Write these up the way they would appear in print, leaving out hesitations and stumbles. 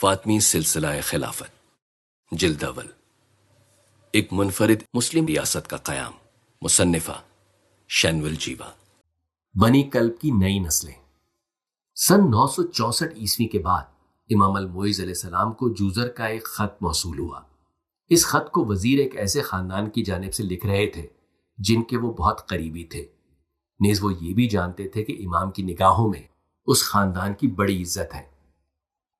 فاطمی سلسلہ خلافت جلد اول، ایک منفرد مسلم ریاست کا قیام، مصنفہ شینول جیوا۔ بنی کلب کی نئی نسلیں۔ سن 964 عیسوی کے بعد امام المعز علیہ السلام کو جوزر کا ایک خط موصول ہوا۔ اس خط کو وزیر ایک ایسے خاندان کی جانب سے لکھ رہے تھے جن کے وہ بہت قریبی تھے، نیز وہ یہ بھی جانتے تھے کہ امام کی نگاہوں میں اس خاندان کی بڑی عزت ہے۔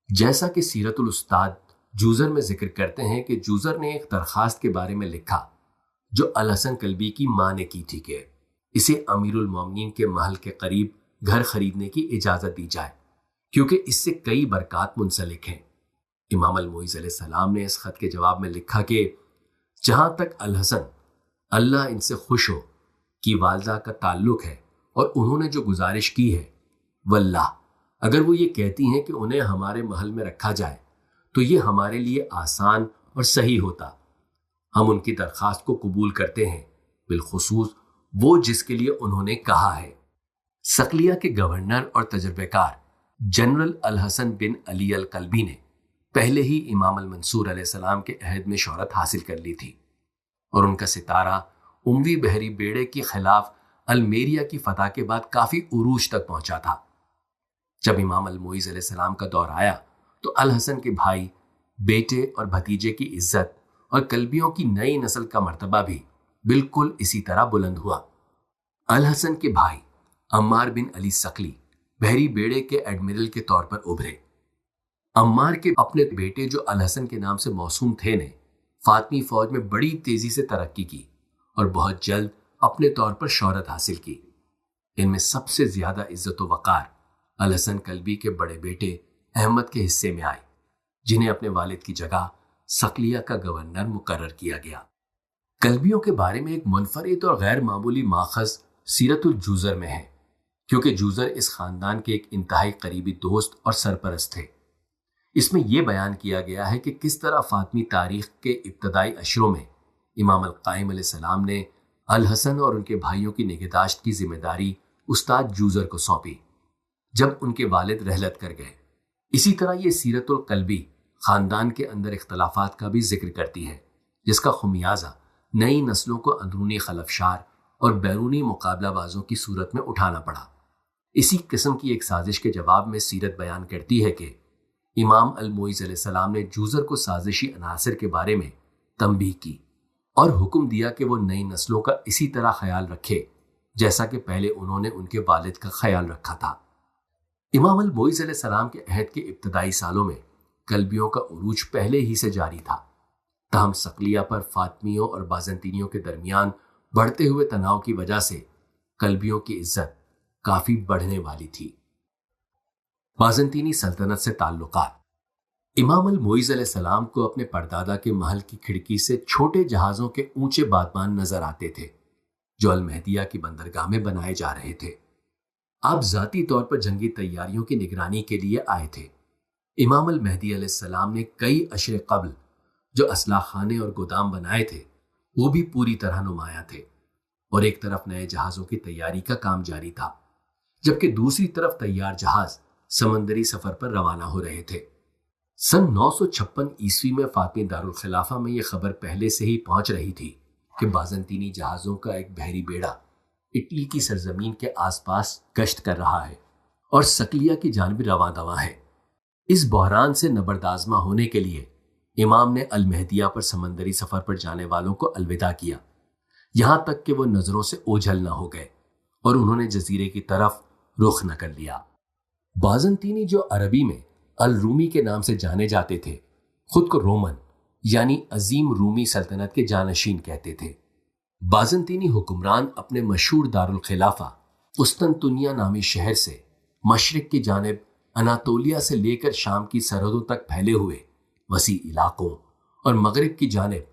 جیسا کہ سیرت الاستاد جوزر میں ذکر کرتے ہیں کہ جوزر نے ایک درخواست کے بارے میں لکھا جو الحسن کلبی کی ماں نے کی تھی کہ اسے امیر المومنین کے محل کے قریب گھر خریدنے کی اجازت دی جائے، کیونکہ اس سے کئی برکات منسلک ہیں۔ امام المعز علیہ السلام نے اس خط کے جواب میں لکھا کہ جہاں تک الحسن اللہ ان سے خوش ہو کی والدہ کا تعلق ہے اور انہوں نے جو گزارش کی ہے، واللہ اگر وہ یہ کہتی ہیں کہ انہیں ہمارے محل میں رکھا جائے تو یہ ہمارے لیے آسان اور صحیح ہوتا، ہم ان کی درخواست کو قبول کرتے ہیں، بالخصوص وہ جس کے لیے انہوں نے کہا ہے۔ صقلیہ کے گورنر اور تجربہ کار جنرل الحسن بن علی الکلبی نے پہلے ہی امام المنصور علیہ السلام کے عہد میں شہرت حاصل کر لی تھی، اور ان کا ستارہ اموی بحری بیڑے کے خلاف المیریا کی فتح کے بعد کافی عروج تک پہنچا تھا۔ جب امام المعز علیہ السلام کا دور آیا تو الحسن کے بھائی، بیٹے اور بھتیجے کی عزت اور کلبیوں کی نئی نسل کا مرتبہ بھی بالکل اسی طرح بلند ہوا۔ الحسن کے بھائی عمار بن علی صقلی بحری بیڑے کے ایڈمرل کے طور پر ابھرے۔ عمار کے اپنے بیٹے جو الحسن کے نام سے موسوم تھے نے فاطمی فوج میں بڑی تیزی سے ترقی کی اور بہت جلد اپنے طور پر شہرت حاصل کی۔ ان میں سب سے زیادہ عزت و وقار الحسن کلبی کے بڑے بیٹے احمد کے حصے میں آئے، جنہیں اپنے والد کی جگہ صقلیہ کا گورنر مقرر کیا گیا۔ کلبیوں کے بارے میں ایک منفرد اور غیر معمولی ماخذ سیرت الجوزر میں ہے، کیونکہ جوزر اس خاندان کے ایک انتہائی قریبی دوست اور سرپرست تھے۔ اس میں یہ بیان کیا گیا ہے کہ کس طرح فاطمی تاریخ کے ابتدائی اشروں میں امام القائم علیہ السلام نے الحسن اور ان کے بھائیوں کی نگہداشت کی ذمہ داری استاد جوزر کو سونپی جب ان کے والد رحلت کر گئے۔ اسی طرح یہ سیرت القلبی خاندان کے اندر اختلافات کا بھی ذکر کرتی ہے، جس کا خمیازہ نئی نسلوں کو اندرونی خلفشار اور بیرونی مقابلہ بازوں کی صورت میں اٹھانا پڑا۔ اسی قسم کی ایک سازش کے جواب میں سیرت بیان کرتی ہے کہ امام المعز علیہ السلام نے جوزر کو سازشی عناصر کے بارے میں تنبیہ کی اور حکم دیا کہ وہ نئی نسلوں کا اسی طرح خیال رکھے جیسا کہ پہلے انہوں نے ان کے والد کا خیال رکھا تھا۔ امام المعز علیہ السلام کے عہد کے ابتدائی سالوں میں کلبیوں کا عروج پہلے ہی سے جاری تھا، تاہم صقلیہ پر فاطمیوں اور بازنطینیوں کے درمیان بڑھتے ہوئے تناؤ کی وجہ سے کلبیوں کی عزت کافی بڑھنے والی تھی۔ بازنطینی سلطنت سے تعلقات۔ امام المعز علیہ السلام کو اپنے پردادا کے محل کی کھڑکی سے چھوٹے جہازوں کے اونچے بادبان نظر آتے تھے جو المہدیہ کی بندرگاہ میں بنائے جا رہے تھے۔ آپ ذاتی طور پر جنگی تیاریوں کی نگرانی کے لیے آئے تھے۔ امام المہدی علیہ السلام نے کئی عشرے قبل جو اسلحہ خانے اور گودام بنائے تھے وہ بھی پوری طرح نمایاں تھے، اور ایک طرف نئے جہازوں کی تیاری کا کام جاری تھا، جبکہ دوسری طرف تیار جہاز سمندری سفر پر روانہ ہو رہے تھے۔ سن 956 عیسوی میں فاطمی دارالخلافہ میں یہ خبر پہلے سے ہی پہنچ رہی تھی کہ بازنطینی جہازوں کا ایک بحری بیڑا اٹلی کی سرزمین کے آس پاس گشت کر رہا ہے اور صقلیہ کی جانب رواں دواں ہے۔ اس بحران سے نبردآزما ہونے کے لیے امام نے المہدیہ پر سمندری سفر پر جانے والوں کو الوداع کیا، یہاں تک کہ وہ نظروں سے اوجھل نہ ہو گئے اور انہوں نے جزیرے کی طرف رخ نہ کر لیا۔ بازنطینی جو عربی میں الرومی کے نام سے جانے جاتے تھے، خود کو رومن یعنی عظیم رومی سلطنت کے جانشین کہتے تھے۔ بازنطینی حکمران اپنے مشہور دارالخلافہ قسطنطنیہ نامی شہر سے مشرق کی جانب اناطولیہ سے لے کر شام کی سرحدوں تک پھیلے ہوئے وسیع علاقوں اور مغرب کی جانب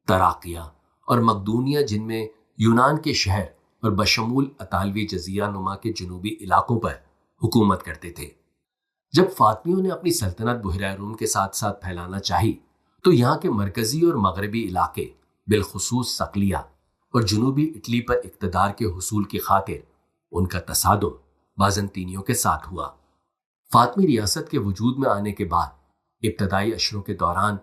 تراقیہ اور مقدونیہ، جن میں یونان کے شہر اور بشمول اطالوی جزیرہ نما کے جنوبی علاقوں پر حکومت کرتے تھے۔ جب فاطمیوں نے اپنی سلطنت بحیرہ روم کے ساتھ ساتھ پھیلانا چاہی تو یہاں کے مرکزی اور مغربی علاقے بالخصوص صقلیہ اور جنوبی اٹلی پر اقتدار کے حصول کی خاطر ان کا تصادم بازنطینیوں کے ساتھ ہوا۔ فاطمی ریاست کے وجود میں آنے کے بعد ابتدائی اشروں کے دوران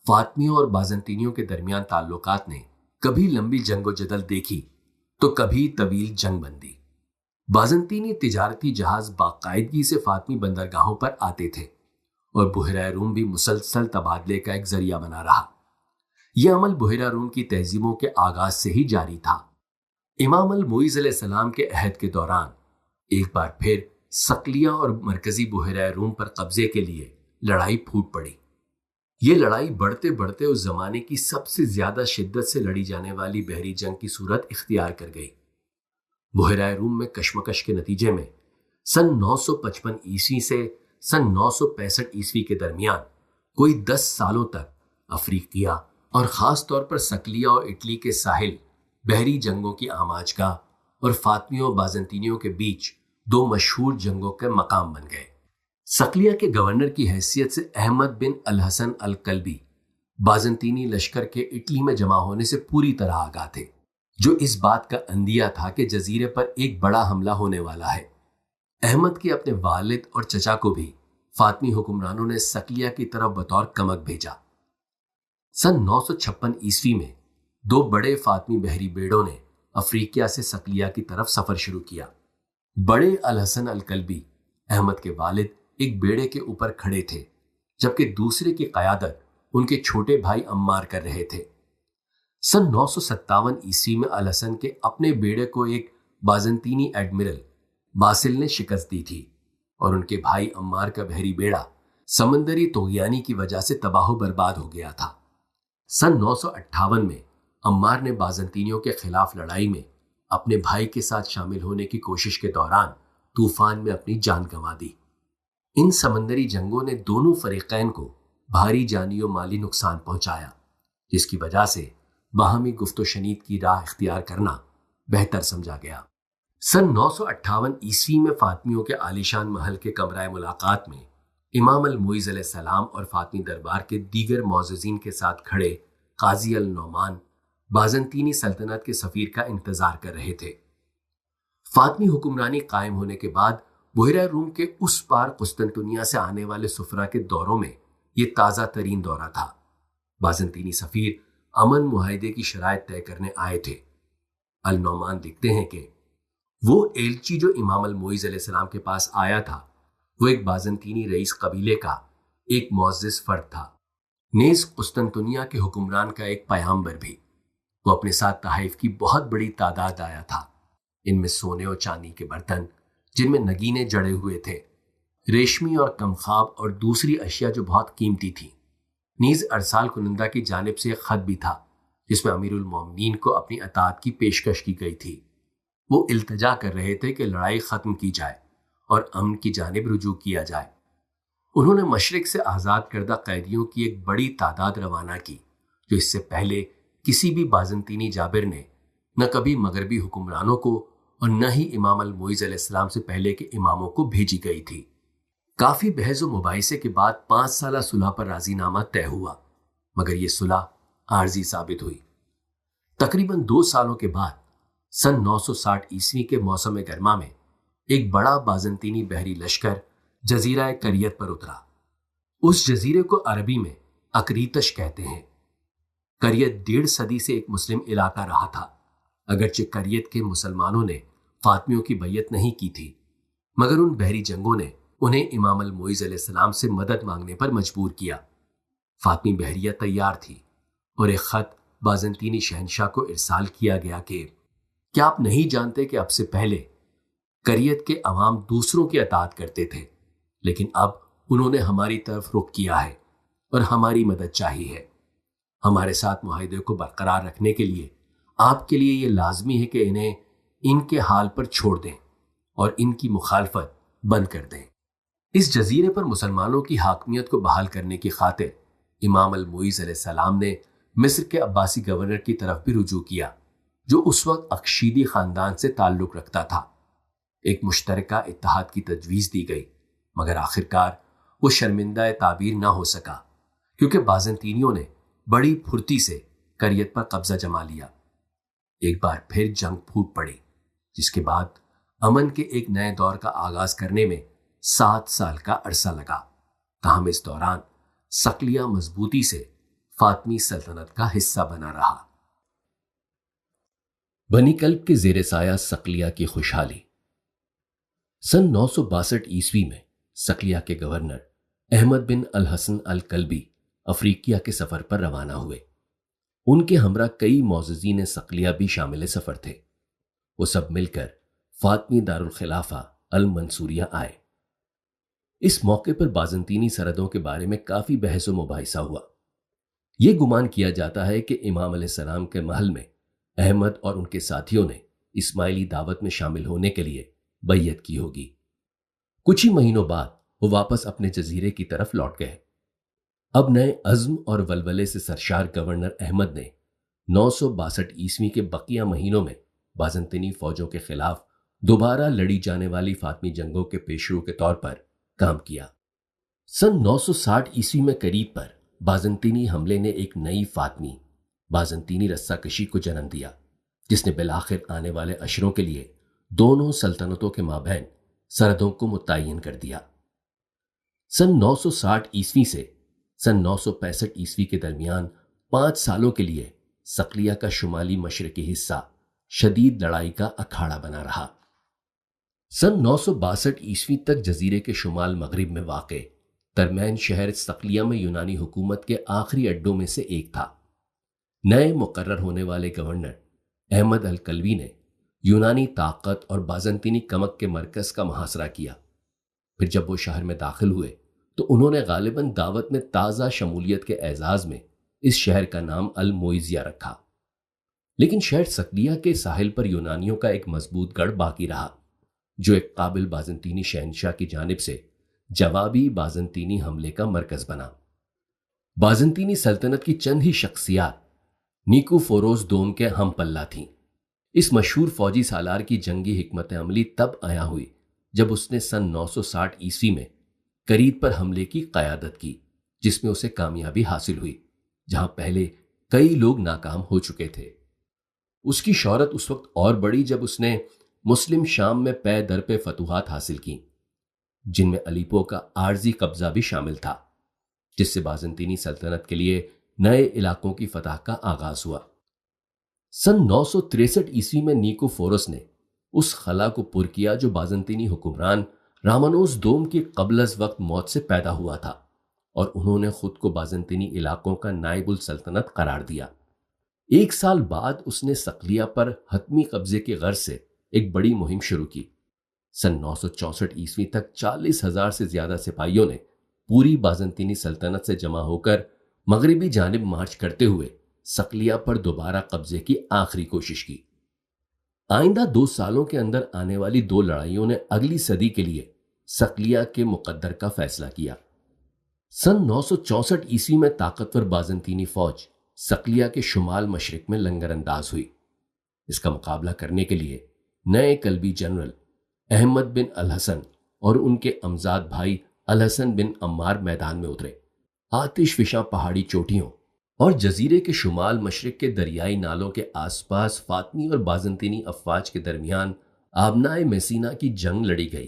فاطمیوں اور بازنطینیوں کے درمیان تعلقات نے کبھی لمبی جنگ و جدل دیکھی تو کبھی طویل جنگ بندی۔ بازنطینی تجارتی جہاز باقاعدگی سے فاطمی بندرگاہوں پر آتے تھے اور بحیرہ روم بھی مسلسل تبادلے کا ایک ذریعہ بنا رہا۔ یہ عمل بحیرہ روم کی تہذیبوں کے آغاز سے ہی جاری تھا۔ امام المعز علیہ السلام کے عہد کے دوران ایک بار پھر صقلیہ اور مرکزی بحیرہ روم پر قبضے کے لیے لڑائی پھوٹ پڑی۔ یہ لڑائی بڑھتے بڑھتے اس زمانے کی سب سے زیادہ شدت سے لڑی جانے والی بحری جنگ کی صورت اختیار کر گئی۔ بحیرہ روم میں کشمکش کے نتیجے میں سن 955 عیسوی سے سن 965 عیسوی کے درمیان کوئی 10 سالوں تک افریقیہ اور خاص طور پر صقلیہ اور اٹلی کے ساحل بحری جنگوں کی آماج گاہ اور فاطمیوں اور بازنطینیوں کے بیچ دو مشہور جنگوں کے مقام بن گئے۔ صقلیہ کے گورنر کی حیثیت سے احمد بن الحسن الکلبی بازنطینی لشکر کے اٹلی میں جمع ہونے سے پوری طرح آگاہ تھے، جو اس بات کا اندیہ تھا کہ جزیرے پر ایک بڑا حملہ ہونے والا ہے۔ احمد کے اپنے والد اور چچا کو بھی فاطمی حکمرانوں نے صقلیہ کی طرف بطور کمک بھیجا۔ سن 956 عیسوی میں دو بڑے فاطمی بحری بیڑوں نے افریقیہ سے صقلیہ کی طرف سفر شروع کیا۔ بڑے الحسن الکلبی احمد کے والد ایک بیڑے کے اوپر کھڑے تھے، جبکہ دوسرے کی قیادت ان کے چھوٹے بھائی عمار کر رہے تھے۔ سن 957 عیسوی میں الحسن کے اپنے بیڑے کو ایک بازنطینی ایڈمرل باسل نے شکست دی تھی اور ان کے بھائی عمار کا بحری بیڑا سمندری طغیانی کی وجہ سے تباہ و برباد ہو گیا تھا۔ سن 958 میں عمار نے بازنطینیوں کے خلاف لڑائی میں اپنے بھائی کے ساتھ شامل ہونے کی کوشش کے دوران طوفان میں اپنی جان گنوا دی۔ ان سمندری جنگوں نے دونوں فریقین کو بھاری جانی و مالی نقصان پہنچایا، جس کی وجہ سے باہمی گفت و شنید کی راہ اختیار کرنا بہتر سمجھا گیا۔ سن 958 عیسوی میں فاطمیوں کے عالیشان محل کے کمرہ ملاقات میں امام المعز علیہ السلام اور فاطمی دربار کے دیگر معززین کے ساتھ کھڑے قاضی النعمان بازنطینی سلطنت کے سفیر کا انتظار کر رہے تھے۔ فاطمی حکمرانی قائم ہونے کے بعد بحیرہ روم کے اس پار قسطنطنیہ سے آنے والے سفرا کے دوروں میں یہ تازہ ترین دورہ تھا۔ بازنطینی سفیر امن معاہدے کی شرائط طے کرنے آئے تھے۔ النعمان لکھتے ہیں کہ وہ ایلچی جو امام المعز علیہ السلام کے پاس آیا تھا وہ ایک بازنطینی رئیس قبیلے کا ایک معزز فرد تھا، نیز قسطنطنیہ کے حکمران کا ایک پیامبر بھی۔ وہ اپنے ساتھ تحائف کی بہت بڑی تعداد آیا تھا، ان میں سونے اور چاندی کے برتن جن میں نگینے جڑے ہوئے تھے، ریشمی اور کمخاب اور دوسری اشیاء جو بہت قیمتی تھیں۔ نیز ارسال کنندہ کی جانب سے ایک خط بھی تھا جس میں امیر المومنین کو اپنی اطاعت کی پیشکش کی گئی تھی۔ وہ التجا کر رہے تھے کہ لڑائی ختم کی جائے اور امن کی جانب رجوع کیا جائے۔ انہوں نے مشرق سے آزاد کردہ قیدیوں کی ایک بڑی تعداد روانہ کی، جو اس سے پہلے کسی بھی بازنطینی جابر نے نہ کبھی مغربی حکمرانوں کو اور نہ ہی امام المعز علیہ السلام سے پہلے کے اماموں کو بھیجی گئی تھی۔ کافی بحث و مباحثے کے بعد 5 سالہ صلح پر راضی نامہ طے ہوا، مگر یہ صلح عارضی ثابت ہوئی۔ تقریباً 2 سالوں کے بعد سن 960 عیسوی کے موسم گرما میں ایک بڑا بازنطینی بحری لشکر جزیرہ کریت پر اترا۔ اس جزیرے کو عربی میں اکریتش کہتے ہیں۔ کریت 1.5 صدی سے ایک مسلم علاقہ رہا تھا، اگرچہ کریت کے مسلمانوں نے فاطمیوں کی بیعت نہیں کی تھی، مگر ان بحری جنگوں نے انہیں امام المعز علیہ السلام سے مدد مانگنے پر مجبور کیا۔ فاطمی بحریہ تیار تھی اور ایک خط بازنطینی شہنشاہ کو ارسال کیا گیا کہ کیا آپ نہیں جانتے کہ اب سے پہلے کریت کے عوام دوسروں کی اطاعت کرتے تھے، لیکن اب انہوں نے ہماری طرف رخ کیا ہے اور ہماری مدد چاہی ہے۔ ہمارے ساتھ معاہدے کو برقرار رکھنے کے لیے آپ کے لیے یہ لازمی ہے کہ انہیں ان کے حال پر چھوڑ دیں اور ان کی مخالفت بند کر دیں۔ اس جزیرے پر مسلمانوں کی حاکمیت کو بحال کرنے کی خاطر امام المعز علیہ السلام نے مصر کے عباسی گورنر کی طرف بھی رجوع کیا، جو اس وقت اخشیدی خاندان سے تعلق رکھتا تھا۔ ایک مشترکہ اتحاد کی تجویز دی گئی، مگر آخرکار وہ شرمندہ تعبیر نہ ہو سکا، کیونکہ بازنطینیوں نے بڑی پھرتی سے کریت پر قبضہ جما لیا۔ ایک بار پھر جنگ پھوٹ پڑی، جس کے بعد امن کے ایک نئے دور کا آغاز کرنے میں 7 سال کا عرصہ لگا۔ تاہم اس دوران صقلیہ مضبوطی سے فاطمی سلطنت کا حصہ بنا رہا۔ بنی کلب کے زیر سایہ صقلیہ کی خوشحالی۔ سن 962 عیسوی میں صقلیہ کے گورنر احمد بن الحسن الکلبی افریقیہ کے سفر پر روانہ ہوئے۔ ان کے ہمراہ کئی معززین صقلیہ بھی شامل سفر تھے۔ وہ سب مل کر فاطمی دارالخلافہ المنصوریہ آئے۔ اس موقع پر بازنطینی سرحدوں کے بارے میں کافی بحث و مباحثہ ہوا۔ یہ گمان کیا جاتا ہے کہ امام علیہ السلام کے محل میں احمد اور ان کے ساتھیوں نے اسماعیلی دعوت میں شامل ہونے کے لیے بیعت کی ہوگی۔ کچھ ہی مہینوں بعد وہ واپس اپنے جزیرے کی طرف لوٹ گئے۔ اب نئے عزم اور ولولے سے سرشار گورنر احمد نے 962 عیسوی کے بقیہ مہینوں میں بازنطینی فوجوں کے خلاف دوبارہ لڑی جانے والی فاطمی جنگوں کے پیشرو کے طور پر کام کیا۔ سن 960 عیسوی میں قریب پر بازنطینی حملے نے ایک نئی فاطمی بازنطینی رسہ کشی کو جنم دیا، جس نے بالآخر آنے والے اشروں کے لیے دونوں سلطنتوں کے مابین سرحدوں کو متعین کر دیا۔ سن 960 عیسوی سے سن 965 عیسوی کے درمیان 5 سالوں کے لیے صقلیہ کا شمالی مشرقی حصہ شدید لڑائی کا اکھاڑا بنا رہا۔ سن 962 عیسوی تک جزیرے کے شمال مغرب میں واقع ترمین شہر صقلیہ میں یونانی حکومت کے آخری اڈوں میں سے ایک تھا۔ نئے مقرر ہونے والے گورنر احمد الکلوی نے یونانی طاقت اور بازنطینی کمک کے مرکز کا محاصرہ کیا۔ پھر جب وہ شہر میں داخل ہوئے تو انہوں نے غالباً دعوت میں تازہ شمولیت کے اعزاز میں اس شہر کا نام الموئزیہ رکھا۔ لیکن شہر صقلیہ کے ساحل پر یونانیوں کا ایک مضبوط گڑھ باقی رہا، جو ایک قابل بازنطینی شہنشاہ کی جانب سے جوابی بازنطینی حملے کا مرکز بنا۔ بازنطینی سلطنت کی چند ہی شخصیات نیکوفوروس دوم کے ہم پلہ تھیں۔ اس مشہور فوجی سالار کی جنگی حکمت عملی تب عیاں ہوئی جب اس نے سن 960 عیسوی میں کرید پر حملے کی قیادت کی، جس میں اسے کامیابی حاصل ہوئی جہاں پہلے کئی لوگ ناکام ہو چکے تھے۔ اس کی شہرت اس وقت اور بڑھی جب اس نے مسلم شام میں پے در پہ فتوحات حاصل کی، جن میں الیپو کا عارضی قبضہ بھی شامل تھا، جس سے بازنطینی سلطنت کے لیے نئے علاقوں کی فتح کا آغاز ہوا۔ سن 963 عیسوی میں نیکوفورس نے اس خلا کو پر کیا جو بازنطینی حکمران رامنوس دوم کی قبل از وقت موت سے پیدا ہوا تھا، اور انہوں نے خود کو بازنطینی علاقوں کا نائب السلطنت قرار دیا۔ 1 سال بعد اس نے صقلیہ پر حتمی قبضے کی غرض سے ایک بڑی مہم شروع کی۔ سن 964 عیسوی تک 40,000 سے زیادہ سپاہیوں نے پوری بازنطینی سلطنت سے جمع ہو کر مغربی جانب مارچ کرتے ہوئے صقلیہ پر دوبارہ قبضے کی آخری کوشش کی۔ آئندہ 2 سالوں کے اندر آنے والی 2 لڑائیوں نے اگلی صدی کے لیے صقلیہ کے مقدر کا فیصلہ کیا۔ سن 964 عیسوی میں طاقتور بازنطینی فوج صقلیہ کے شمال مشرق میں لنگر انداز ہوئی۔ اس کا مقابلہ کرنے کے لیے نئے کلبی جنرل احمد بن الحسن اور ان کے امزاد بھائی الحسن بن عمار میدان میں اترے۔ آتش فشاں پہاڑی چوٹیوں اور جزیرے کے شمال مشرق کے دریائی نالوں کے آس پاس فاطمی اور بازنطینی افواج کے درمیان آبنائے میسینا کی جنگ لڑی گئی۔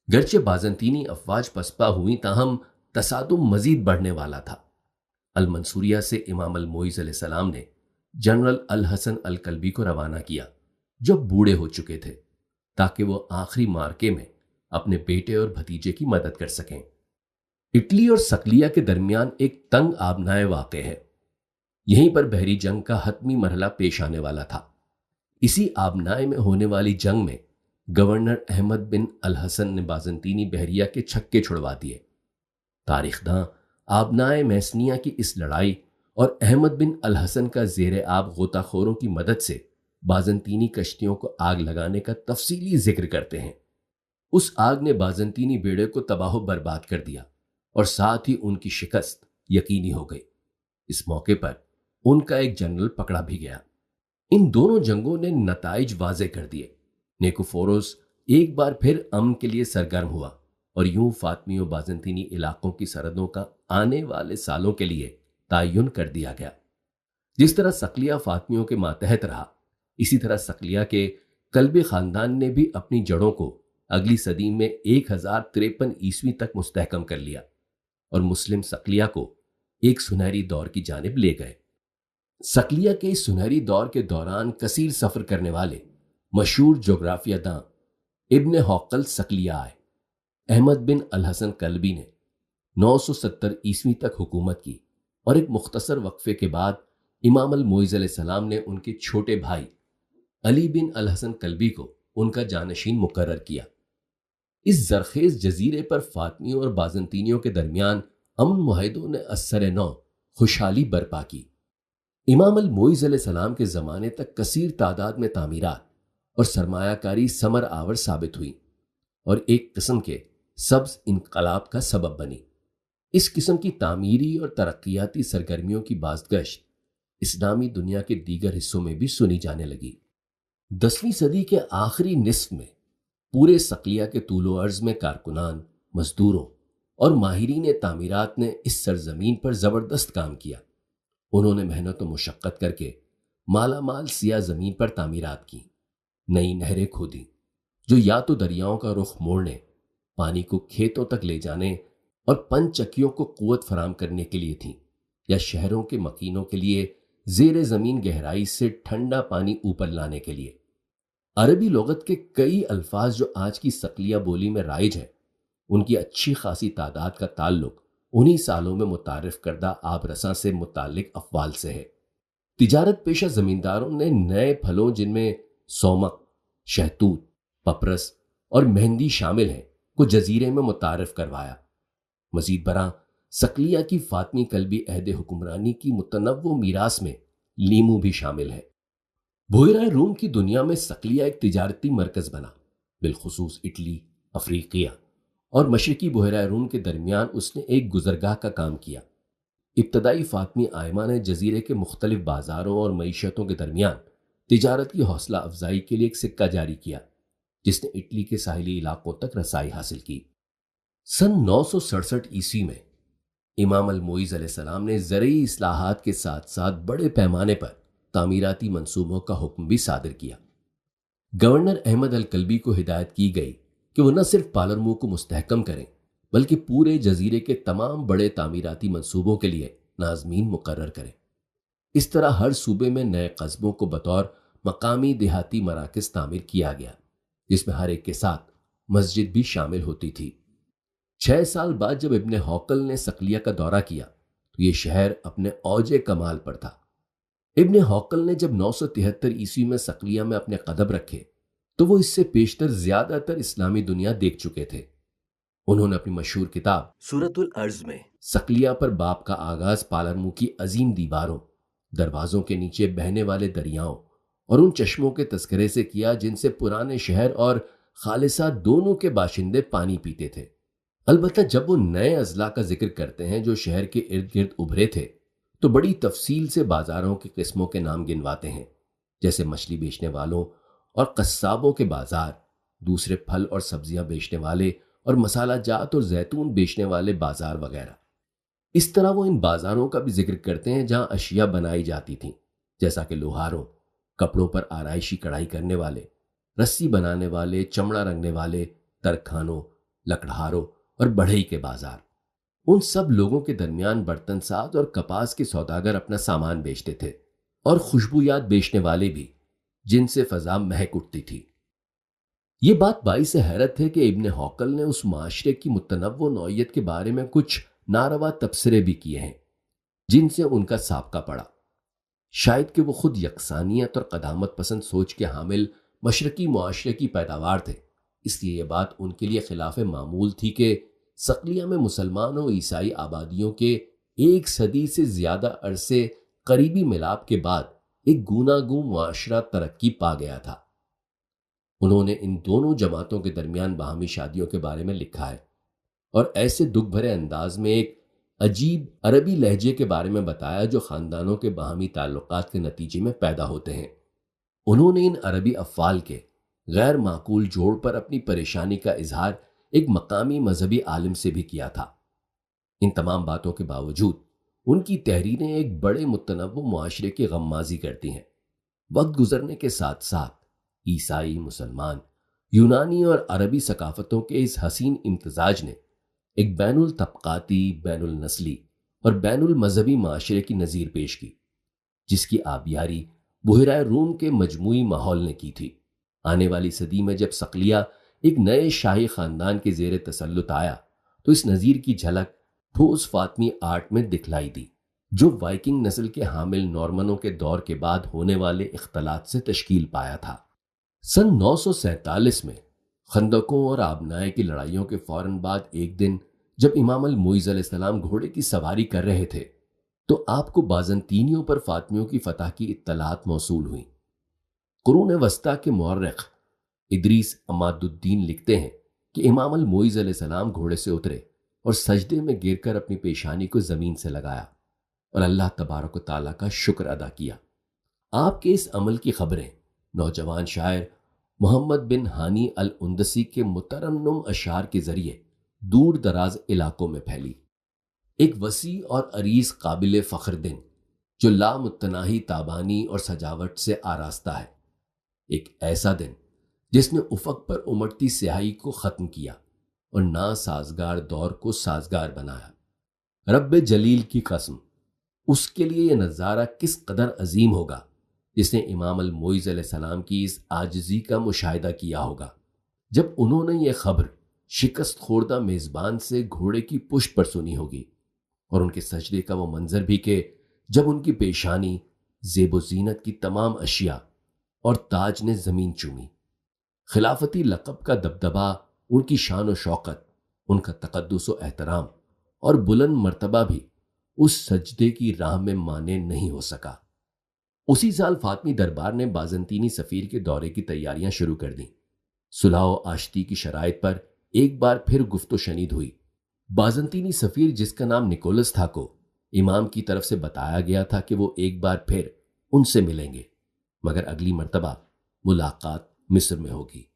گرچہ بازنطینی افواج پسپا ہوئی، تاہم تصادم مزید بڑھنے والا تھا۔ المنصوریہ سے امام الموئز علیہ السلام نے جنرل الحسن الکلبی کو روانہ کیا، جو بوڑھے ہو چکے تھے، تاکہ وہ آخری مارکے میں اپنے بیٹے اور بھتیجے کی مدد کر سکیں۔ اٹلی اور صقلیہ کے درمیان ایک تنگ آبنائے واقع ہے۔ یہیں پر بحری جنگ کا حتمی مرحلہ پیش آنے والا تھا۔ اسی آبنائے میں ہونے والی جنگ میں گورنر احمد بن الحسن نے بازنطینی بحریہ کے چھکے چھڑوا دیے۔ تاریخ داں آبنائے میسنیا کی اس لڑائی اور احمد بن الحسن کا زیر آب غوطہ خوروں کی مدد سے بازنطینی کشتیوں کو آگ لگانے کا تفصیلی ذکر کرتے ہیں۔ اس آگ نے بازنطینی بیڑے کو تباہ و برباد کر دیا اور ساتھ ہی ان کی شکست یقینی ہو گئی۔ اس موقع پر ان کا ایک جنرل پکڑا بھی گیا۔ ان دونوں جنگوں نے نتائج واضح کر دیے۔ نیکوفوروس ایک بار پھر امن کے لیے سرگرم ہوا، اور یوں فاطمی و بازنطینی علاقوں کی سرحدوں کا آنے والے سالوں کے لیے تعین کر دیا گیا۔ جس طرح صقلیہ فاطمیوں کے ماتحت رہا، اسی طرح صقلیہ کے کلبی خاندان نے بھی اپنی جڑوں کو اگلی صدی میں 1053 عیسوی تک مستحکم کر لیا۔ اور مسلم صقلیہ کو ایک سنہری دور کی جانب لے گئے۔ صقلیہ کے اس سنہری دور کے دوران کثیر سفر کرنے والے مشہور جغرافیہ داں ابن حوقل صقلیہ آئے۔ احمد بن الحسن کلبی نے 970 عیسوی تک حکومت کی اور ایک مختصر وقفے کے بعد امام المعز علیہ السلام نے ان کے چھوٹے بھائی علی بن الحسن کلبی کو ان کا جانشین مقرر کیا۔ اس زرخیز جزیرے پر فاطمیوں اور بازنطینیوں کے درمیان امن معاہدوں نے اثر نو خوشحالی برپا کی۔ امام المعز علیہ السلام کے زمانے تک کثیر تعداد میں تعمیرات اور سرمایہ کاری ثمر آور ثابت ہوئی اور ایک قسم کے سبز انقلاب کا سبب بنی۔ اس قسم کی تعمیری اور ترقیاتی سرگرمیوں کی بازگشت اسلامی دنیا کے دیگر حصوں میں بھی سنی جانے لگی۔ 10ویں صدی کے آخری نصف میں پورے صقلیہ کے طول و عرض میں کارکنان، مزدوروں اور ماہرین تعمیرات نے اس سرزمین پر زبردست کام کیا۔ انہوں نے محنت و مشقت کر کے مالا مال سیاہ زمین پر تعمیرات کی، نئی نہریں کھودیں جو یا تو دریاؤں کا رخ موڑنے، پانی کو کھیتوں تک لے جانے اور پن چکیوں کو قوت فراہم کرنے کے لیے تھیں، یا شہروں کے مکینوں کے لیے زیر زمین گہرائی سے ٹھنڈا پانی اوپر لانے کے لیے۔ عربی لغت کے کئی الفاظ جو آج کی صقلیہ بولی میں رائج ہیں، ان کی اچھی خاصی تعداد کا تعلق انہی سالوں میں متعارف کردہ آب رساں سے متعلق افعال سے ہے۔ تجارت پیشہ زمینداروں نے نئے پھلوں جن میں سومک، شہتوت، پپرس اور مہندی شامل ہیں کو جزیرے میں متعارف کروایا۔ مزید برآں صقلیہ کی فاطمی کلبی عہد حکمرانی کی متنوع میراث میں لیمو بھی شامل ہے۔ بحیرہ روم کی دنیا میں صقلیہ ایک تجارتی مرکز بنا، بالخصوص اٹلی، افریقیہ اور مشرقی بحیرہ روم کے درمیان اس نے ایک گزرگاہ کا کام کیا۔ ابتدائی فاطمی آئمہ نے جزیرے کے مختلف بازاروں اور معیشتوں کے درمیان تجارت کی حوصلہ افزائی کے لیے ایک سکہ جاری کیا، جس نے اٹلی کے ساحلی علاقوں تک رسائی حاصل کی۔ سن 967 عیسوی میں امام المعز علیہ السلام نے زرعی اصلاحات کے ساتھ ساتھ بڑے پیمانے پر تعمیراتی منصوبوں کا حکم بھی صادر کیا۔ گورنر احمد الکلبی کو ہدایت کی گئی کہ وہ نہ صرف پالرمو کو مستحکم کریں بلکہ پورے جزیرے کے تمام بڑے تعمیراتی منصوبوں کے لیے ناظمین مقرر کریں۔ اس طرح ہر صوبے میں نئے قصبوں کو بطور مقامی دیہاتی مراکز تعمیر کیا گیا، جس میں ہر ایک کے ساتھ مسجد بھی شامل ہوتی تھی۔ 6 سال بعد جب ابن حوقل نے صقلیہ کا دورہ کیا تو یہ شہر اپنے اوج کمال پر تھا۔ ابن حوقل نے جب 973 عیسوی میں صقلیہ میں اپنے قدم رکھے تو وہ اس سے پیشتر زیادہ تر اسلامی دنیا دیکھ چکے تھے۔ انہوں نے اپنی مشہور کتاب سورۃ الارض میں صقلیہ پر باب کا آغاز پالرمو کی عظیم دیواروں، دروازوں کے نیچے بہنے والے دریاؤں اور ان چشموں کے تذکرے سے کیا جن سے پرانے شہر اور خالصہ دونوں کے باشندے پانی پیتے تھے۔ البتہ جب وہ نئے اضلاع کا ذکر کرتے ہیں جو شہر کے ارد گرد ابھرے تھے تو بڑی تفصیل سے بازاروں کی قسموں کے نام گنواتے ہیں، جیسے مچھلی بیچنے والوں اور قصابوں کے بازار، دوسرے پھل اور سبزیاں بیچنے والے اور مسالہ جات اور زیتون بیچنے والے بازار وغیرہ۔ اس طرح وہ ان بازاروں کا بھی ذکر کرتے ہیں جہاں اشیاء بنائی جاتی تھیں، جیسا کہ لوہاروں، کپڑوں پر آرائشی کڑھائی کرنے والے، رسی بنانے والے، چمڑا رنگنے والے، ترکھانوں، لکڑہاروں اور بڑھئی کے بازار۔ ان سب لوگوں کے درمیان برتن ساز اور کپاس کے سوداگر اپنا سامان بیچتے تھے، اور خوشبویات بیچنے والے بھی، جن سے فضا مہک اٹھتی تھی۔ یہ بات باعث حیرت ہے کہ ابن حوقل نے اس معاشرے کی متنوع نوعیت کے بارے میں کچھ ناروا تبصرے بھی کیے ہیں جن سے ان کا سابقہ پڑا۔ شاید کہ وہ خود یکسانیت اور قدامت پسند سوچ کے حامل مشرقی معاشرے کی پیداوار تھے، اس لیے یہ بات ان کے لیے خلاف معمول تھی کہ صقلیہ میں مسلمان و عیسائی آبادیوں کے 1 صدی سے زیادہ عرصے قریبی ملاپ کے بعد ایک گوناگوں معاشرہ ترقی پا گیا تھا۔ انہوں نے ان دونوں جماعتوں کے درمیان باہمی شادیوں کے بارے میں لکھا ہے اور ایسے دکھ بھرے انداز میں ایک عجیب عربی لہجے کے بارے میں بتایا جو خاندانوں کے باہمی تعلقات کے نتیجے میں پیدا ہوتے ہیں۔ انہوں نے ان عربی افعال کے غیر معقول جوڑ پر اپنی پریشانی کا اظہار ایک مقامی مذہبی عالم سے بھی کیا تھا۔ ان تمام باتوں کے باوجود ان کی تحریریں ایک بڑے متنوع معاشرے کی غمازی کرتی ہیں۔ وقت گزرنے کے ساتھ ساتھ عیسائی، مسلمان، یونانی اور عربی ثقافتوں کے اس حسین امتزاج نے ایک بین الطبقاتی، بین النسلی اور بین المذہبی معاشرے کی نظیر پیش کی، جس کی آبیاری بحیرہ روم کے مجموعی ماحول نے کی تھی۔ آنے والی صدی میں جب صقلیہ ایک نئے شاہی خاندان کے زیر تسلط آیا تو اس نظیر کی جھلک ٹھوس فاطمی آرٹ میں دکھلائی دی، جو وائکنگ نسل کے حامل نارمنوں کے دور کے بعد ہونے والے اختلاط سے تشکیل پایا تھا۔ سن 947 میں خندقوں اور آبنائے کی لڑائیوں کے فوراً بعد ایک دن جب امام المعز علیہ السلام گھوڑے کی سواری کر رہے تھے تو آپ کو بازنطینیوں پر فاطمیوں کی فتح کی اطلاعات موصول ہوئیں۔ قرون وسطیٰ کے مورخ ادریس عماد الدین لکھتے ہیں کہ امام المعز علیہ السلام گھوڑے سے اترے اور سجدے میں گر کر اپنی پیشانی کو زمین سے لگایا اور اللہ تبارک و تعالیٰ کا شکر ادا کیا۔ آپ کے اس عمل کی خبریں نوجوان شاعر محمد بن ہانی الاندسی کے مترنم اشعار کے ذریعے دور دراز علاقوں میں پھیلی۔ ایک وسیع اور عریض قابل فخر دن جو لامتناہی تابانی اور سجاوٹ سے آراستہ ہے، ایک ایسا دن جس نے افق پر امٹتی سیاہی کو ختم کیا اور ناسازگار دور کو سازگار بنایا۔ رب جلیل کی قسم، اس کے لیے یہ نظارہ کس قدر عظیم ہوگا جس نے امام المعز علیہ السلام کی اس عاجزی کا مشاہدہ کیا ہوگا جب انہوں نے یہ خبر شکست خوردہ میزبان سے گھوڑے کی پشت پر سنی ہوگی، اور ان کے سجدے کا وہ منظر بھی کہ جب ان کی پیشانی، زیب و زینت کی تمام اشیاء اور تاج نے زمین چومی۔ خلافتی لقب کا دبدبہ، ان کی شان و شوکت، ان کا تقدس و احترام اور بلند مرتبہ بھی اس سجدے کی راہ میں مانے نہیں ہو سکا۔ اسی سال فاطمی دربار نے بازنطینی سفیر کے دورے کی تیاریاں شروع کر دیں۔ صلح و آشتی کی شرائط پر ایک بار پھر گفت و شنید ہوئی۔ بازنطینی سفیر، جس کا نام نکولس تھا، کو امام کی طرف سے بتایا گیا تھا کہ وہ ایک بار پھر ان سے ملیں گے، مگر اگلی مرتبہ ملاقات مصر میں ہوگی۔